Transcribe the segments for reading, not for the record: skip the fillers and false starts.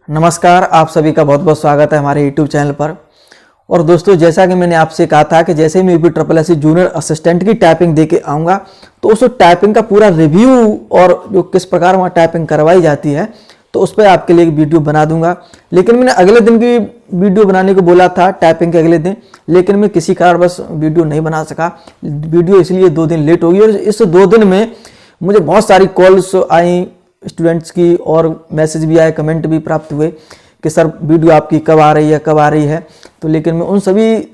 नमस्कार, आप सभी का बहुत बहुत स्वागत है हमारे YouTube चैनल पर। और दोस्तों, जैसा कि मैंने आपसे कहा था कि जैसे ही मैं UPSSC जूनियर असिस्टेंट की टाइपिंग दे के आऊँगा तो उस टाइपिंग का पूरा रिव्यू और जो किस प्रकार वहाँ टाइपिंग करवाई जाती है तो उस पर आपके लिए एक वीडियो बना दूंगा। लेकिन मैंने अगले दिन की वीडियो बनाने को बोला था, टाइपिंग के अगले दिन, लेकिन मैं किसी कारणवश वीडियो नहीं बना सका। वीडियो इसलिए 2 दिन लेट हो गई और इस 2 दिन में मुझे बहुत सारी कॉल्स आई स्टूडेंट्स की और मैसेज भी आए, कमेंट भी प्राप्त हुए कि सर वीडियो आपकी कब आ रही है। तो लेकिन मैं उन सभी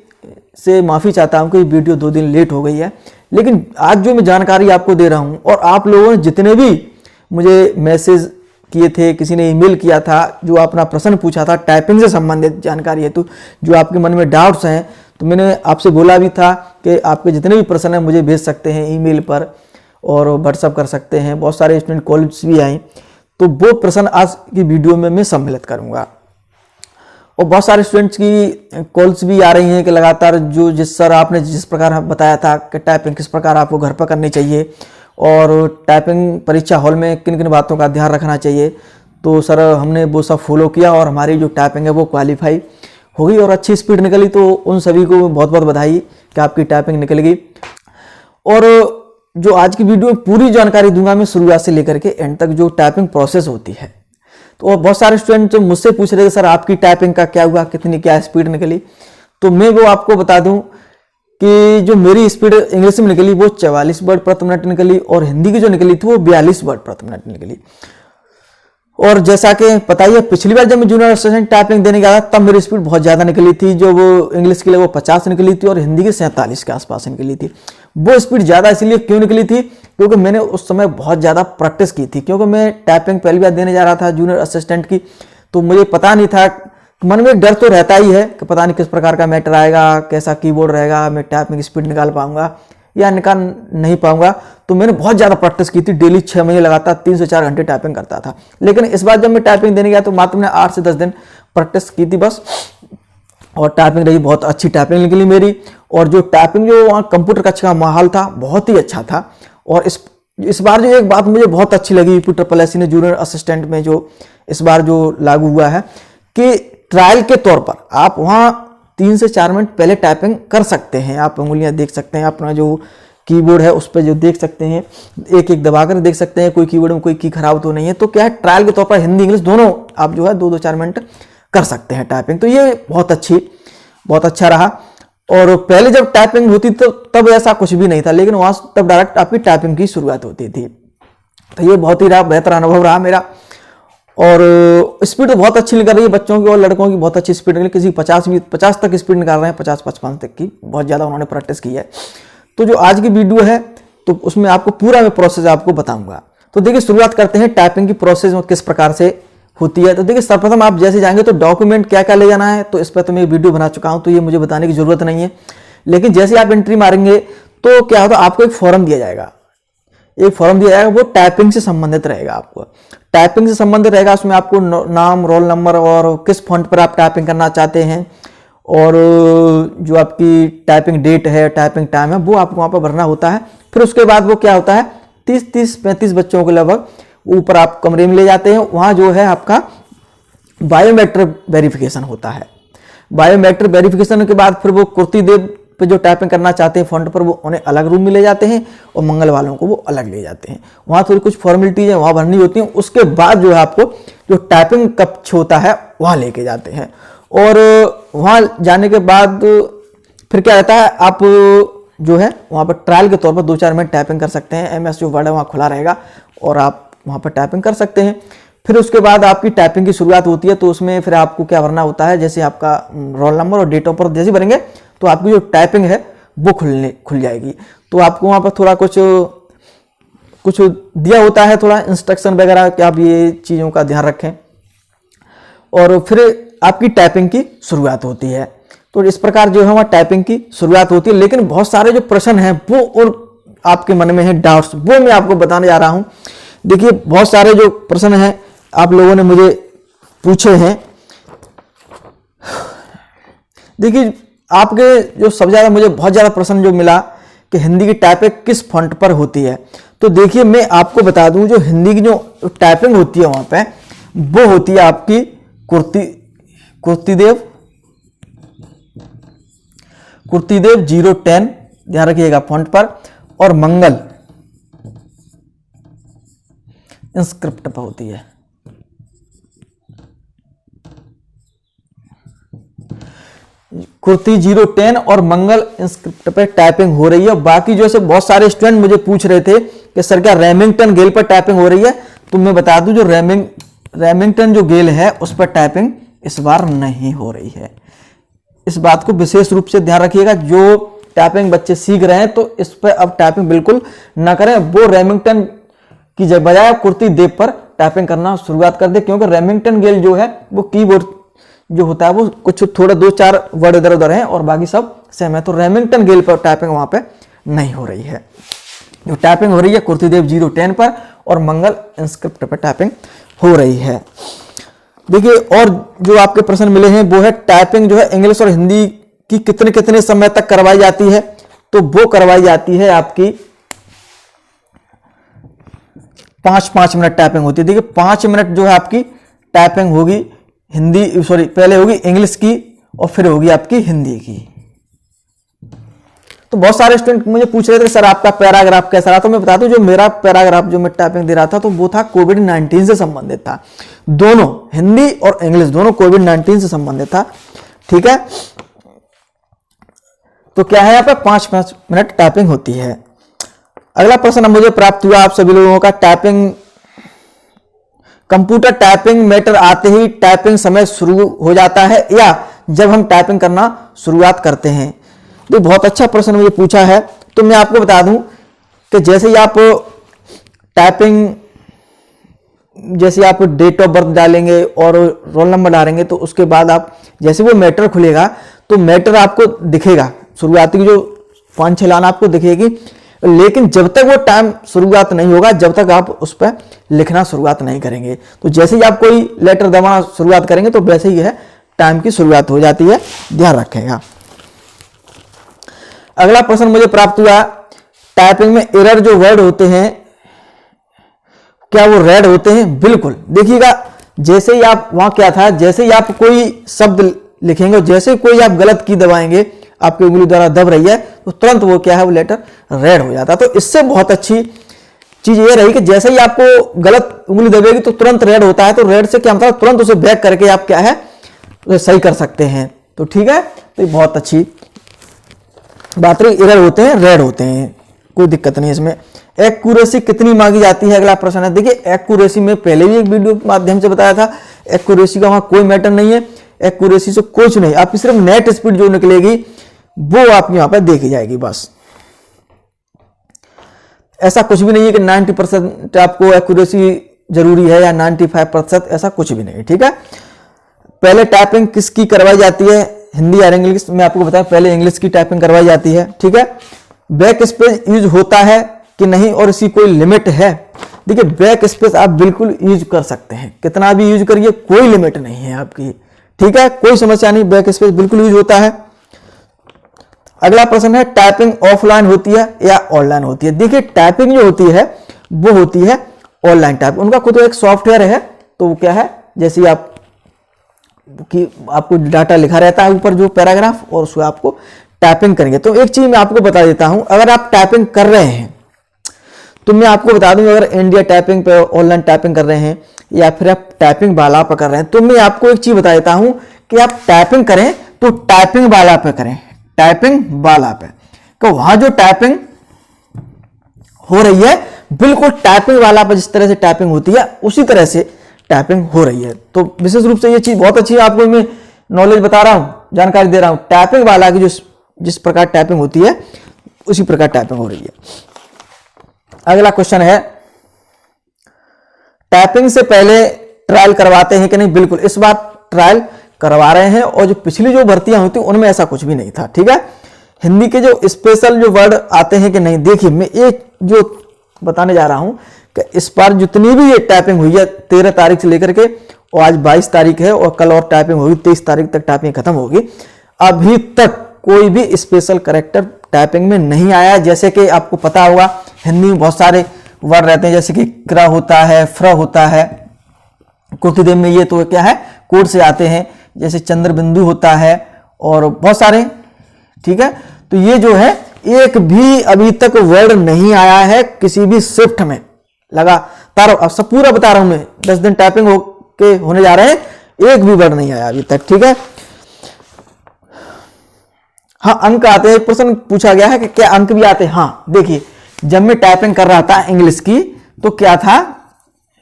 से माफ़ी चाहता हूं कि वीडियो 2 दिन लेट हो गई है। लेकिन आज जो मैं जानकारी आपको दे रहा हूं और आप लोगों ने जितने भी मुझे मैसेज किए थे, किसी ने ईमेल किया था, जो अपना प्रश्न पूछा था टाइपिंग से संबंधित जानकारी है, तो जो आपके मन में डाउट्स हैं, तो मैंने आपसे बोला भी था कि आपके जितने भी प्रश्न हैं मुझे भेज सकते हैं ईमेल पर और व्हाट्सअप कर सकते हैं। बहुत सारे स्टूडेंट कॉल्स भी आए, तो वो प्रश्न आज की वीडियो में मैं सम्मिलित करूंगा। और बहुत सारे स्टूडेंट्स की कॉल्स भी आ रही हैं कि लगातार जो जिस प्रकार बताया था कि टाइपिंग किस प्रकार आपको घर पर करनी चाहिए और टाइपिंग परीक्षा हॉल में किन किन बातों का ध्यान रखना चाहिए, तो सर हमने वो सब फॉलो किया और हमारी जो टाइपिंग है वो क्वालिफाई हो गई और अच्छी स्पीड निकली। तो उन सभी को बहुत बहुत बधाई कि आपकी टाइपिंग निकल गई। और जो आज की वीडियो में पूरी जानकारी दूंगा मैं शुरुआत से लेकर के एंड तक, जो टाइपिंग प्रोसेस होती है। तो बहुत सारे स्टूडेंट मुझसे पूछ रहे थे सर आपकी टाइपिंग का क्या हुआ, कितनी क्या स्पीड निकली। तो मैं वो आपको बता दूं कि जो मेरी स्पीड इंग्लिश में निकली वो 44 वर्ड प्रति मिनट निकली और हिंदी की जो निकली थी वो 42 वर्ड प्रति मिनट निकली। और जैसा कि पता ही है, पिछली बार जब मैं जूनियर असिस्टेंट टाइपिंग देने गया था तब मेरी स्पीड बहुत ज़्यादा निकली थी। जो वो इंग्लिश के लिए वो 50 निकली थी और हिंदी की 47 के आसपास निकली थी। वो स्पीड ज़्यादा इसलिए क्यों निकली थी, क्योंकि मैंने उस समय बहुत ज़्यादा प्रैक्टिस की थी। क्योंकि मैं टाइपिंग पहली बार देने जा रहा था जूनियर असिस्टेंट की, तो मुझे पता नहीं था, मन में डर तो रहता ही है कि पता नहीं किस प्रकार का मैटर आएगा, कैसा कीबोर्ड रहेगा, मैं टाइपिंग स्पीड निकाल पाऊंगा या निकाल नहीं पाऊंगा। तो मैंने बहुत ज़्यादा प्रैक्टिस की थी, डेली 6 महीने लगातार 3 से 4 घंटे टाइपिंग करता था। लेकिन इस बार जब मैं टाइपिंग देने गया तो मात्र मैंने 8 से 10 दिन प्रैक्टिस की थी बस, और टाइपिंग रही बहुत अच्छी टाइपिंग निकली मेरी। और जो टाइपिंग जो वहाँ कंप्यूटर कक्षा का माहौल था बहुत ही अच्छा था। और इस बार जो एक बात मुझे बहुत अच्छी लगी UPSSC ने जूनियर असिस्टेंट में जो इस बार जो लागू हुआ है कि ट्रायल के तौर पर आप वहाँ 3 से 4 मिनट पहले टाइपिंग कर सकते हैं। आप उंगलियां देख सकते हैं, अपना जो कीबोर्ड है उस पर जो देख सकते हैं, एक एक दबाकर देख सकते हैं कोई कीबोर्ड में कोई की खराब तो नहीं है। तो क्या है, ट्रायल के तौर पर हिंदी इंग्लिश दोनों आप जो है 2-4 मिनट कर सकते हैं टाइपिंग। तो ये बहुत अच्छा रहा। और पहले जब टाइपिंग होती तो तब ऐसा कुछ भी नहीं था, लेकिन वहां तब डायरेक्ट आपकी टाइपिंग की शुरुआत होती थी। तो ये बहुत ही बेहतर अनुभव रहा मेरा। और स्पीड तो बहुत अच्छी निकल रही है, बच्चों की और लड़कों की बहुत अच्छी स्पीड निकली। किसी 50 तक स्पीड निकाल रहे हैं, 50-55 तक की, बहुत ज़्यादा उन्होंने प्रैक्टिस की है। तो जो आज की वीडियो है तो उसमें आपको पूरा मैं प्रोसेस आपको बताऊंगा। तो देखिए, शुरुआत करते हैं टाइपिंग की प्रोसेस में किस प्रकार से होती है। तो देखिए, सर्वप्रथम आप जैसे जाएंगे तो डॉक्यूमेंट क्या क्या ले जाना है, तो इस पर तो मैं वीडियो बना चुका हूं, तो ये मुझे बताने की जरूरत नहीं है। लेकिन जैसे आप एंट्री मारेंगे तो क्या होता है, आपको एक फॉर्म दिया जाएगा। वो टाइपिंग से संबंधित रहेगा। आपको टाइपिंग से संबंधित रहेगा, उसमें आपको नाम, रोल नंबर और किस फॉन्ट पर आप टाइपिंग करना चाहते हैं और जो आपकी टाइपिंग डेट है, टाइपिंग टाइम है, वो आपको वहाँ पर भरना होता है। फिर उसके बाद वो क्या होता है, 30-35 बच्चों के लगभग ऊपर आप कमरे में ले जाते हैं। वहाँ जो है आपका बायोमेट्रिक वेरिफिकेशन होता है। बायोमेट्रिक वेरिफिकेशन के बाद फिर वो कुर्ती देव पे जो टाइपिंग करना चाहते हैं फॉन्ट पर, वो उन्हें अलग रूम में ले जाते हैं और मंगल वालों को वो अलग ले जाते हैं। वहाँ थोड़ी कुछ फॉर्मेलिटीज है वहाँ भरनी होती हैं। उसके बाद जो है आपको जो टाइपिंग कक्ष होता है वहाँ लेके जाते हैं। और वहाँ जाने के बाद फिर क्या रहता है, आप जो है वहाँ पर ट्रायल के तौर पर 2-4 मिनट टाइपिंग कर सकते हैं। MS जो वर्ड है वहाँ खुला रहेगा और आप वहाँ पर टाइपिंग कर सकते हैं। फिर उसके बाद आपकी टाइपिंग की शुरुआत होती है। तो उसमें फिर आपको क्या भरना होता है, जैसे आपका रोल नंबर और डेट ऑफ बर्थ जैसे भरेंगे तो आपकी जो टाइपिंग है वो खुल जाएगी। तो आपको वहाँ पर थोड़ा कुछ दिया होता है, थोड़ा इंस्ट्रक्शन वगैरह कि आप ये चीज़ों का ध्यान रखें। और फिर आपकी टाइपिंग की शुरुआत होती है। तो इस प्रकार जो है वहाँ टाइपिंग की शुरुआत होती है। लेकिन बहुत सारे जो प्रश्न हैं वो और आपके मन में है डाउट्स, वो मैं आपको बताने जा रहा हूँ। देखिए, बहुत सारे जो प्रश्न हैं आप लोगों ने मुझे पूछे हैं। देखिए, आपके जो सबसे ज़्यादा मुझे बहुत ज़्यादा प्रश्न जो मिला कि हिंदी की टाइपिंग किस फॉन्ट पर होती है। तो देखिए, मैं आपको बता दूं, जो हिंदी की जो टाइपिंग होती है वहाँ पे वो होती है आपकी कुर्तीदेव 010 ध्यान रखिएगा फॉन्ट पर, और मंगल इंस्क्रिप्ट पर होती है। कुर्ती 010 और मंगल इंस्क्रिप्ट पे टाइपिंग हो रही है। बाकी जो से बहुत सारे स्टूडेंट मुझे पूछ रहे थे कि सर क्या रेमिंगटन गेल पर टाइपिंग हो रही है, तो मैं बता दूं जो रेमिंगटन जो गेल है उस पर टाइपिंग इस बार नहीं हो रही है। इस बात को विशेष रूप से ध्यान रखिएगा, जो टाइपिंग बच्चे सीख रहे हैं तो इस पर अब टाइपिंग बिल्कुल ना करें। वो रेमिंगटन की बजाय कुर्ती देव पर टाइपिंग करना शुरुआत कर दे, क्योंकि रेमिंगटन गेल जो है वो कीबोर्ड जो होता है वो कुछ थोड़ा 2-4 वर्ड इधर उधर हैं और बाकी सब सेम है। तो रेमिंगटन गेल पर टाइपिंग वहां पे नहीं हो रही है। जो टाइपिंग हो रही है कुर्तीदेव 010 पर और मंगल इंस्क्रिप्ट पर टाइपिंग हो रही है। देखिए, और जो आपके प्रश्न मिले हैं वो है टाइपिंग जो है इंग्लिश और हिंदी की कितने कितने समय तक करवाई जाती है। तो वो करवाई जाती है आपकी 5-5 मिनट टाइपिंग होती है। देखिए 5 मिनट जो है आपकी टाइपिंग होगी पहले होगी इंग्लिश की और फिर होगी आपकी हिंदी की। तो बहुत सारे स्टूडेंट मुझे पूछ रहे थे सर आपका पैराग्राफ कैसा रहा, तो मैं बता दूं जो मेरा पैराग्राफ जो मैं टाइपिंग दे रहा था तो वो था कोविड-19 से संबंधित था। दोनों हिंदी और इंग्लिश दोनों कोविड-19 से संबंधित था। ठीक है, तो क्या है यहाँ पे 5-5 मिनट टाइपिंग होती है। अगला प्रश्न मुझे प्राप्त हुआ आप सभी लोगों का, कंप्यूटर टाइपिंग मैटर आते ही टाइपिंग समय शुरू हो जाता है या जब हम टाइपिंग करना शुरुआत करते हैं। तो बहुत अच्छा प्रश्न मुझे पूछा है। तो मैं आपको बता दूं कि जैसे ही आप डेट ऑफ बर्थ डालेंगे और रोल नंबर डालेंगे तो उसके बाद आप जैसे वो मैटर खुलेगा तो मैटर आपको दिखेगा, शुरुआती की जो 5-6 लाइन आपको दिखेगी, लेकिन जब तक वो टाइम शुरुआत नहीं होगा जब तक आप उस पर लिखना शुरुआत नहीं करेंगे। तो जैसे ही आप कोई लेटर दबाना शुरुआत करेंगे तो वैसे ही है टाइम की शुरुआत हो जाती है, ध्यान रखेगा। अगला प्रश्न मुझे प्राप्त हुआ, टाइपिंग में एरर जो वर्ड होते हैं क्या वो रेड होते हैं? बिल्कुल, देखिएगा जैसे ही आप वहां क्या था, जैसे ही आप कोई शब्द लिखेंगे, जैसे कोई आप गलत की दबाएंगे, आपकी उंगली द्वारा दब रही है तो तुरंत वो क्या है वो लेटर रेड हो जाता है। तो इससे बहुत अच्छी चीज ये रही कि जैसे ही आपको गलत उंगली दबेगी तो तुरंत रेड होता है। तो रेड से क्या मतलब तुरंत उसे बैक करके आप क्या है उसे सही कर सकते हैं। तो ठीक है, तो ये बहुत अच्छी बात रही, एरर होते हैं रेड होते हैं, कोई दिक्कत नहीं इसमें। एक्यूरेसी कितनी मांगी जाती है, अगला प्रश्न है। देखिए एक्यूरेसी में पहले भी एक वीडियो के माध्यम से बताया था, एक्यूरेसी का वहां कोई मैटर नहीं है, एक्यूरेसी से कुछ नहीं, आपकी सिर्फ नेट स्पीड जो निकलेगी वो आपकी यहां पर देखी जाएगी बस। ऐसा कुछ भी नहीं है कि 90% आपको एक्यूरेसी जरूरी है या 95%, ऐसा कुछ भी नहीं। ठीक है, पहले टाइपिंग किसकी करवाई जाती है, हिंदी या इंग्लिश? मैं आपको बताया पहले इंग्लिश की टाइपिंग करवाई जाती है। ठीक है, बैक स्पेस यूज होता है कि नहीं और इसकी कोई लिमिट है? देखिए बैक स्पेस आप बिल्कुल यूज कर सकते हैं, कितना भी यूज करिए, कोई लिमिट नहीं है आपकी। ठीक है, कोई समस्या नहीं, बैक स्पेस बिल्कुल यूज होता है। अगला प्रश्न है, टाइपिंग ऑफलाइन होती है या ऑनलाइन होती है? देखिए टाइपिंग जो होती है वो होती है ऑनलाइन टाइप, उनका खुद एक सॉफ्टवेयर है। तो वो क्या है, जैसे आपको डाटा लिखा रहता है ऊपर जो पैराग्राफ, और उसको आपको टाइपिंग करेंगे। तो एक चीज मैं आपको बता देता हूं, अगर आप टाइपिंग कर रहे हैं तो मैं आपको बता दूं, अगर इंडिया टाइपिंग पे ऑनलाइन टाइपिंग कर रहे हैं या फिर आप टाइपिंग वाला पे कर रहे हैं, तो मैं आपको एक चीज बता देता हूं कि आप टाइपिंग करें तो टाइपिंग वाला पे करें, टाइपिंग वाला पे। तो वहां जो टाइपिंग हो रही है बिल्कुल टाइपिंग वाला पे जिस तरह से टाइपिंग होती है उसी तरह से टाइपिंग हो रही है। तो विशेष रूप से ये चीज बहुत अच्छी है, आपको मैं नॉलेज बता रहा हूं, जानकारी दे रहा हूं। टाइपिंग वाला की जिस प्रकार टाइपिंग होती है उसी प्रकार टाइपिंग हो रही है। अगला क्वेश्चन है, टाइपिंग से पहले ट्रायल करवाते हैं कि नहीं? बिल्कुल, इस बार ट्रायल करवा रहे हैं, और जो पिछली जो भर्तियां होती उनमें ऐसा कुछ भी नहीं था। ठीक है, हिंदी के जो स्पेशल जो वर्ड आते हैं कि नहीं? देखिए मैं एक जो बताने जा रहा हूं कि इस बार जितनी भी ये टाइपिंग हुई है 13 तारीख से लेकर के, और आज 22 तारीख है और कल और टाइपिंग होगी, 23 तारीख तक टाइपिंग खत्म होगी, अभी तक कोई भी स्पेशल कैरेक्टर टाइपिंग में नहीं आया। जैसे कि आपको पता होगा हिंदी में बहुत सारे वर्ड रहते हैं, जैसे कि क्र होता है, फ्र होता है, कुर्तीदेव में ये तो क्या है कोड से आते हैं, जैसे चंद्र बिंदु होता है और बहुत सारे, ठीक है। तो ये जो है एक भी अभी तक वर्ड नहीं आया है किसी भी शिफ्ट में, लगातार अब सब पूरा बता रहा हूं मैं, 10 दिन टाइपिंग होने जा रहे हैं, एक भी वर्ड नहीं आया अभी तक, ठीक है। हाँ, अंक आते हैं, एक प्रश्न पूछा गया है कि क्या अंक भी आते हैं। हाँ देखिए, जब मैं टाइपिंग कर रहा था इंग्लिश की तो क्या था,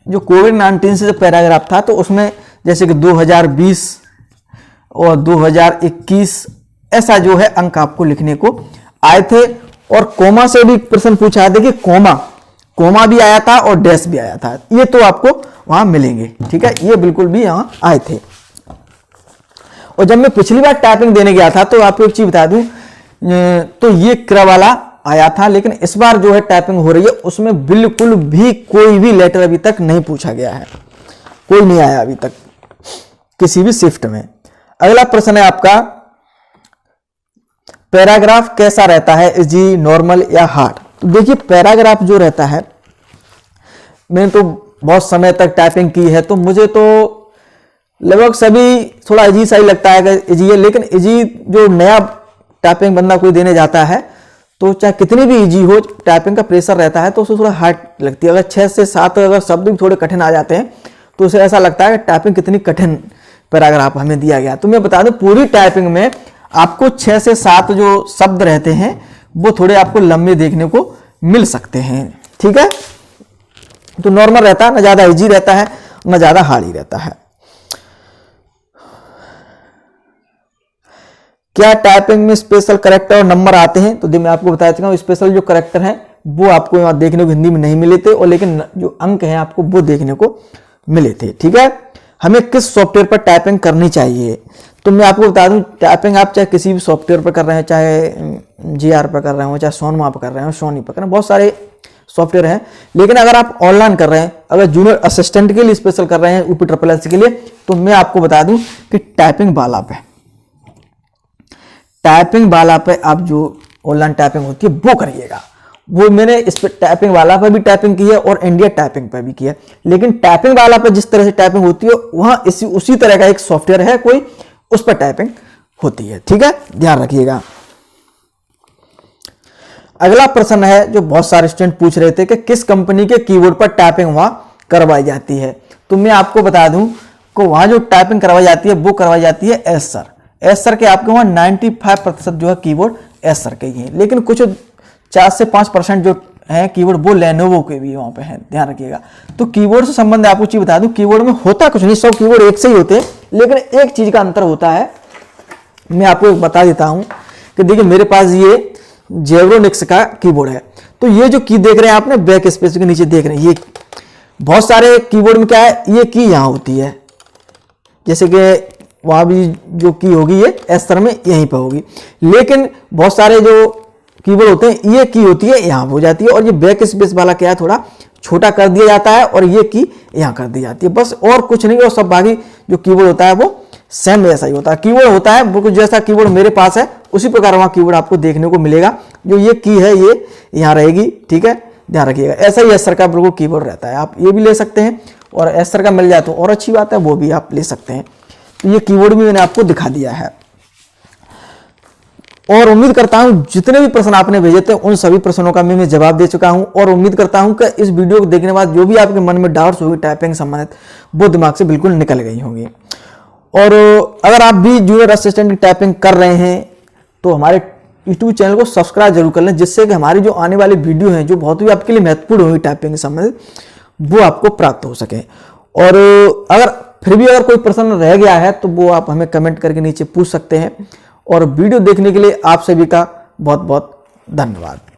जो कोविड-19 से जो पैराग्राफ था तो उसमें जैसे कि 2020 और 2021 ऐसा जो है अंक आपको लिखने को आए थे। और कोमा से भी प्रश्न पूछा है, देखिए कोमा भी आया था और डैश भी आया था, ये तो आपको वहां मिलेंगे, ठीक है, ये बिल्कुल भी यहां आए थे। और जब मैं पिछली बार टाइपिंग देने गया था तो आपको एक चीज बता दूं, तो ये क्र वाला आया था, लेकिन इस बार जो है टाइपिंग हो रही है उसमें बिल्कुल भी कोई भी लेटर अभी तक नहीं पूछा गया है, कोई नहीं आया अभी तक किसी भी शिफ्ट में। अगला प्रश्न है आपका, पैराग्राफ कैसा रहता है, इजी, नॉर्मल या हार्ड। तो देखिए पैराग्राफ जो रहता है, मैंने तो बहुत समय तक टाइपिंग की है तो मुझे तो लगभग सभी थोड़ा इजी सा ही लगता है कि इजी है, लेकिन इजी जो नया टाइपिंग बंदा कोई देने जाता है तो चाहे कितनी भी इजी हो, टाइपिंग का प्रेशर रहता है तो उसे थोड़ा हार्ड लगती है। अगर 6 से 7 अगर शब्द भी थोड़े कठिन आ जाते हैं तो उसे ऐसा लगता है कि टाइपिंग कितनी कठिन पैराग्राफ हमें दिया गया। तो मैं बता दूं, पूरी टाइपिंग में आपको 6 से 7 जो शब्द रहते हैं वो थोड़े आपको लंबे देखने को मिल सकते हैं, ठीक है। तो नॉर्मल रहता है, ना ज्यादा इजी रहता है ना ज्यादा हार्ड ही रहता है। क्या टाइपिंग में स्पेशल करेक्टर और नंबर आते हैं? तो मैं आपको बता चुका हूं, स्पेशल जो करेक्टर हैं वो आपको यहाँ देखने को हिंदी में नहीं मिले थे, और लेकिन जो अंक हैं आपको वो देखने को मिले थे, ठीक है। हमें किस सॉफ्टवेयर पर टाइपिंग करनी चाहिए? तो मैं आपको बता दूं, टाइपिंग आप चाहे किसी भी सॉफ्टवेयर पर कर रहे हैं, चाहे GR पर कर रहे हो, चाहे सोनमा पर कर रहे हो, सोनी पर कर रहे हैं, बहुत सारे सॉफ्टवेयर हैं। लेकिन अगर आप ऑनलाइन कर रहे हैं, अगर जूनियर असिस्टेंट के लिए स्पेशल कर रहे हैं UPSS के लिए, तो मैं आपको बता दूं कि टाइपिंग वाला पे आप जो ऑनलाइन टाइपिंग होती है वो करिएगा। वो मैंने इस पर टाइपिंग वाला पर भी टाइपिंग की है और इंडिया टाइपिंग पर भी की है, लेकिन टाइपिंग वाला पर जिस तरह से टाइपिंग होती है वहां उसी तरह का एक सॉफ्टवेयर है कोई, उस पर टाइपिंग होती है, ठीक है, ध्यान रखिएगा। अगला प्रश्न है जो बहुत सारे स्टूडेंट पूछ रहे थे कि किस कंपनी के कीबोर्ड पर टाइपिंग वहां करवाई जाती है। तो मैं आपको बता दूं कि वहां जो टाइपिंग करवाई जाती है वो करवाई जाती है एसर के। आपके वहां 95% जो है कीबोर्ड एसर के ही हैं, लेकिन कुछ 4 से 5% जो है कीबोर्ड वो लेनोवो के भी वहां पे हैं, ध्यान रखिएगा। तो कीबोर्ड से संबंध आपको चीज बता दूं, कीबोर्ड में होता कुछ नहीं, सब कीबोर्ड एक से ही होते हैं, लेकिन एक चीज का अंतर होता है, मैं आपको बता देता हूं कि देखिए मेरे पास ये जेब्रोनिक्स का कीबोर्ड है, तो ये जो की देख रहे हैं आपने बैक स्पेस के नीचे देख रहे हैं, ये बहुत सारे कीबोर्ड में क्या है, ये की यहां होती है, जैसे कि वहां भी जो की होगी ये एसर में यहीं पर होगी, लेकिन बहुत सारे जो कीबोर्ड होते हैं ये की होती है यहाँ हो जाती है, और ये बैक स्पेस वाला क्या है थोड़ा छोटा कर दिया जाता है और ये की यहाँ कर दी जाती है, बस और कुछ नहीं। और सब बाकी जो कीबोर्ड होता है वो सेम ऐसा ही होता है। कीबोर्ड होता है बिल्कुल जैसा कीबोर्ड मेरे पास है उसी प्रकार वहाँ कीबोर्ड आपको देखने को मिलेगा, जो ये की है ये यहाँ रहेगी, ठीक है, ध्यान रखिएगा। ऐसा ही एसर का बिल्कुल कीबोर्ड रहता है, आप ये भी ले सकते हैं, और एसर का मिल जाए तो और अच्छी बात है, वो भी आप ले सकते हैं। तो ये कीबोर्ड भी मैंने आपको दिखा दिया है, और उम्मीद करता हूं जितने भी प्रश्न आपने भेजे थे उन सभी प्रश्नों का मैं जवाब दे चुका हूं, और उम्मीद करता हूं कि इस वीडियो को देखने के बाद जो भी आपके मन में डाउट्स होगी टाइपिंग संबंधित वो दिमाग से बिल्कुल निकल गई होंगी। और अगर आप भी जूनियर असिस्टेंट की टाइपिंग कर रहे हैं तो हमारे यूट्यूब चैनल को सब्सक्राइब जरूर कर लें, जिससे कि हमारी जो आने वाली वीडियो हैं जो बहुत ही आपके लिए महत्वपूर्ण होगी टाइपिंग संबंधित वो आपको प्राप्त हो सके। और अगर फिर भी अगर कोई प्रश्न रह गया है तो वो आप हमें कमेंट करके नीचे पूछ सकते हैं। और वीडियो देखने के लिए आप सभी का बहुत बहुत धन्यवाद।